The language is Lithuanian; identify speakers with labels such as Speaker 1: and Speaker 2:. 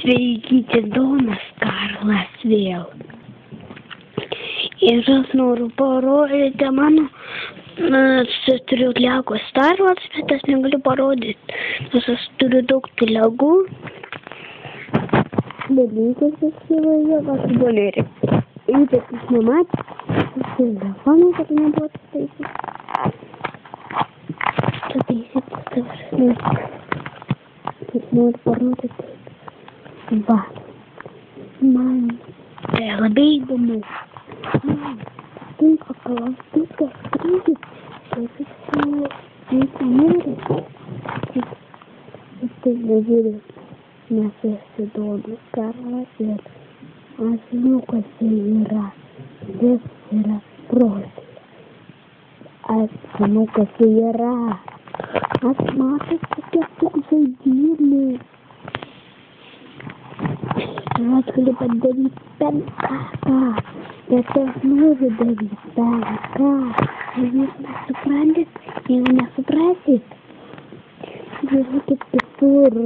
Speaker 1: Sveiki, čia Donas Karlas vėl. Ir aš noriu parodyti mano, aš turiu lego Star Wars, bet aš negaliu parodyti, nes aš turiu daug tų legų. Dalykas įsivaizduoju, aš boleriu. Ir bet jūs nematėte, aš telefoną, kad nebuvo taisyti. Čia taisyti tavars. Taip noriu parodyti. Va. Man tai labai įdomu. Man patinka klausykas skrydis. Tai visi nori. Ir tai nežiūrė. Nes esi Donas Karlas ir aš žinau, kas tai yra. Jis yra protėvis. Aš žinau, kas tai yra. Aš matau, kokie tik žaidimai. Aš galiu padaryti penką, bet aš noriu daryti penką. Ar jūs nesuprantate? Jeigu nesuprasit, žiūrėkit visur.